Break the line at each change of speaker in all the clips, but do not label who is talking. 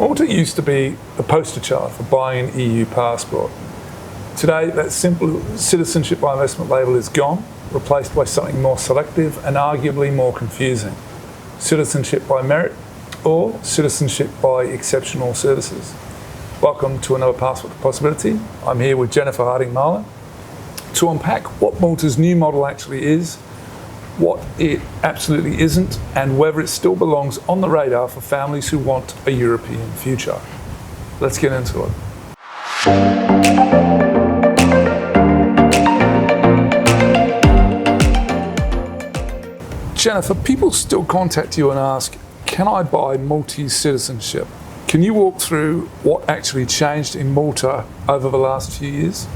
Malta used to be the poster child for buying an EU passport. Today, that simple citizenship by investment label is gone, replaced by something more selective and arguably more confusing. Citizenship by merit or citizenship by exceptional services. Welcome to another Passport to Possibility. I'm here with Jennifer Harding-Marlin to unpack what Malta's new model actually is, what it absolutely isn't, and whether it still belongs on the radar for families who want a European future. Let's get into it. Jennifer, people still contact you and ask, can I buy Maltese citizenship? Can you walk through what actually changed in Malta over the last few years?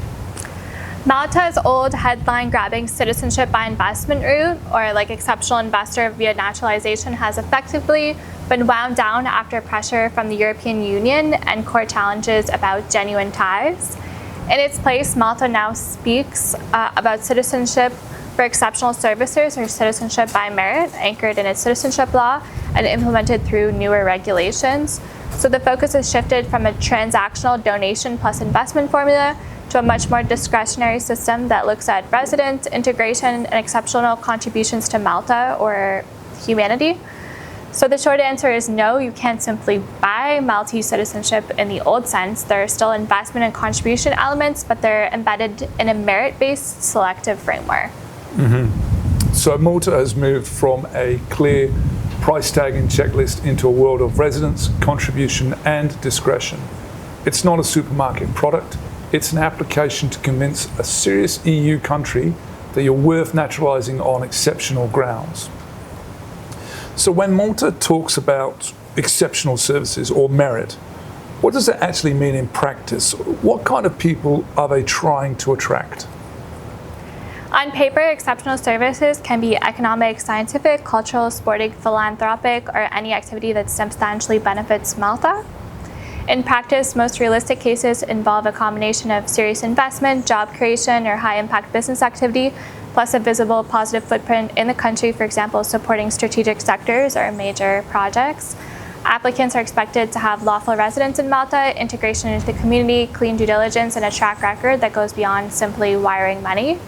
Malta's old headline-grabbing citizenship by investment route, or like exceptional investor via naturalization, has effectively been wound down after pressure from the European Union and court challenges about genuine ties. In its place, Malta now speaks about citizenship for exceptional services, or citizenship by merit, anchored in its citizenship law and implemented through newer regulations. So the focus has shifted from a transactional donation plus investment formula to a much more discretionary system that looks at residence, integration, and exceptional contributions to Malta or humanity. So the short answer is no, you can't simply buy Maltese citizenship in the old sense. There are still investment and contribution elements, but they're embedded in a merit-based selective framework.
So Malta has moved from a clear price tag and checklist into a world of residence, contribution, and discretion. It's not a supermarket product. It's an application to convince a serious EU country that you're worth naturalising on exceptional grounds. So when Malta talks about exceptional services or merit, what does it actually mean in practice? What kind of people are they trying to attract?
On paper, exceptional services can be economic, scientific, cultural, sporting, philanthropic, or any activity that substantially benefits Malta. In practice, most realistic cases involve a combination of serious investment, job creation, or high-impact business activity, plus a visible positive footprint in the country, for example, supporting strategic sectors or major projects. Applicants are expected to have lawful residence in Malta, integration into the community, clean due diligence, and a track record that goes beyond simply wiring money.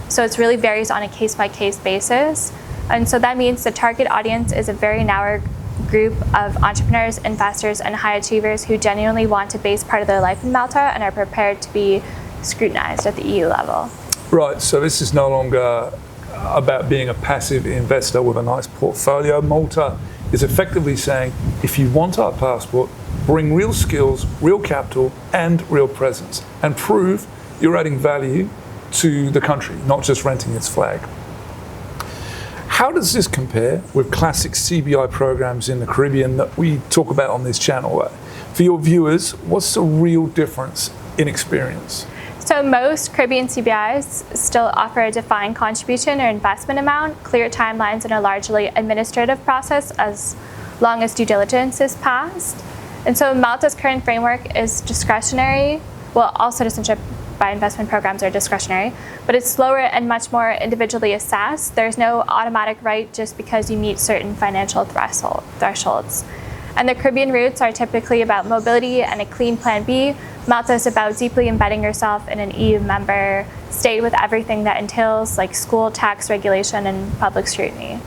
So it really varies on a case-by-case basis. And so that means the target audience is a very narrow group of entrepreneurs, investors, and high achievers who genuinely want to base part of their life in Malta and are prepared to be scrutinized at the EU level.
Right, so this is no longer about being a passive investor with a nice portfolio. Malta is effectively saying, if you want our passport, bring real skills, real capital, and real presence, and prove you're adding value to the country, not just renting its flag. How does this compare with classic CBI programs in the Caribbean that we talk about on this channel? For your viewers, what's the real difference in experience?
So most Caribbean CBIs still offer a defined contribution or investment amount, clear timelines, and a largely administrative process as long as due diligence is passed. And so Malta's current framework is discretionary. Well, all citizenship by investment programs are discretionary, but it's slower and much more individually assessed. There's no automatic right just because you meet certain financial thresholds. And the Caribbean routes are typically about mobility and a clean plan B. Malta is about deeply embedding yourself in an EU member state with everything that entails, like school, tax, regulation, and public scrutiny.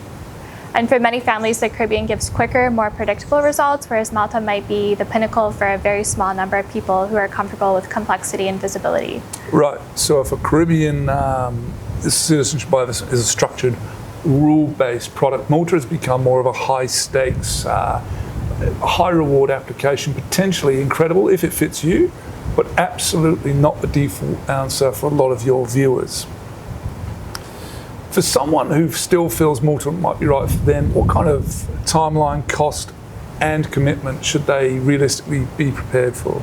And for many families, the Caribbean gives quicker, more predictable results, whereas Malta might be the pinnacle for a very small number of people who are comfortable with complexity and visibility.
Right, so if a Caribbean citizenship by this is a structured, rule-based product, Malta has become more of a high-stakes, high-reward application, potentially incredible if it fits you, but absolutely not the default answer for a lot of your viewers. For someone who still feels Malta might be right for them, what kind of timeline, cost, and commitment should they realistically be prepared for?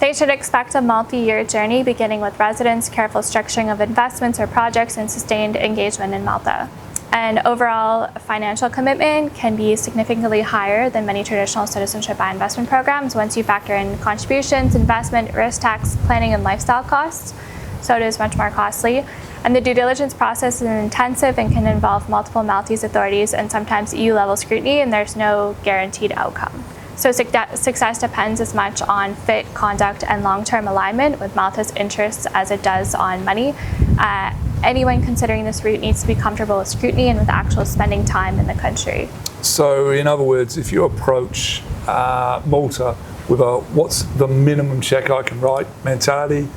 They should expect a multi-year journey beginning with residence, careful structuring of investments or projects, and sustained engagement in Malta. And overall financial commitment can be significantly higher than many traditional citizenship by investment programs once you factor in contributions, investment, risk tax, planning, and lifestyle costs. So it is much more costly. And the due diligence process is intensive and can involve multiple Maltese authorities and sometimes EU-level scrutiny, and there's no guaranteed outcome. So success depends as much on fit, conduct, and long-term alignment with Malta's interests as it does on money. Anyone considering this route needs to be comfortable with scrutiny and with actual spending time in the country.
So in other words, if you approach Malta with a what's the minimum check I can write mentality,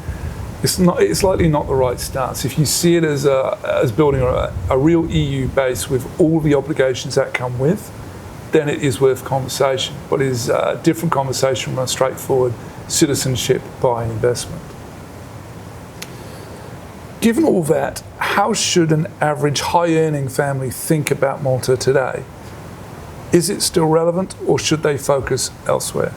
it's likely not the right stance. If you see it as building a real EU base with all the obligations that come with, then it is worth conversation. But it is a different conversation from a straightforward citizenship by investment. Given all that, how should an average high-earning family think about Malta today? Is it still relevant, or should they focus elsewhere?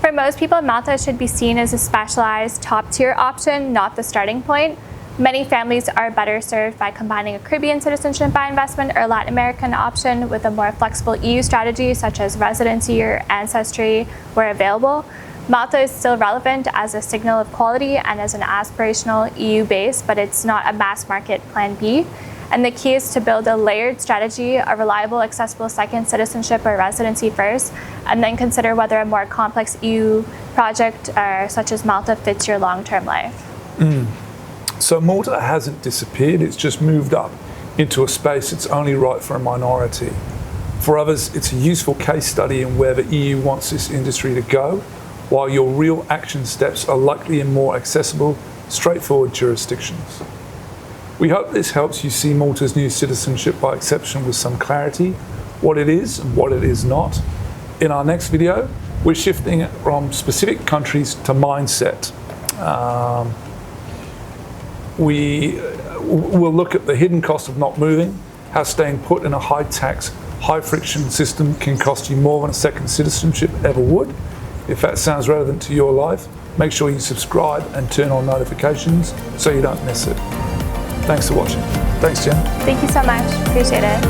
For most people, Malta should be seen as a specialized top-tier option, not the starting point. Many families are better served by combining a Caribbean citizenship by investment or Latin American option with a more flexible EU strategy, such as residency or ancestry, where available. Malta is still relevant as a signal of quality and as an aspirational EU base, but it's not a mass market plan B. And the key is to build a layered strategy, a reliable, accessible second citizenship or residency first, and then consider whether a more complex EU project such as Malta fits your long-term life.
So Malta hasn't disappeared, it's just moved up into a space that's only right for a minority. For others, it's a useful case study in where the EU wants this industry to go, while your real action steps are likely in more accessible, straightforward jurisdictions. We hope this helps you see Malta's new citizenship by exception with some clarity, what it is and what it is not. In our next video, we're shifting from specific countries to mindset. We'll look at the hidden cost of not moving, how staying put in a high-tax, high-friction system can cost you more than a second citizenship ever would. If that sounds relevant to your life, make sure you subscribe and turn on notifications so you don't miss it. Thanks for watching. Thanks, Jen.
Thank you so much. Appreciate it.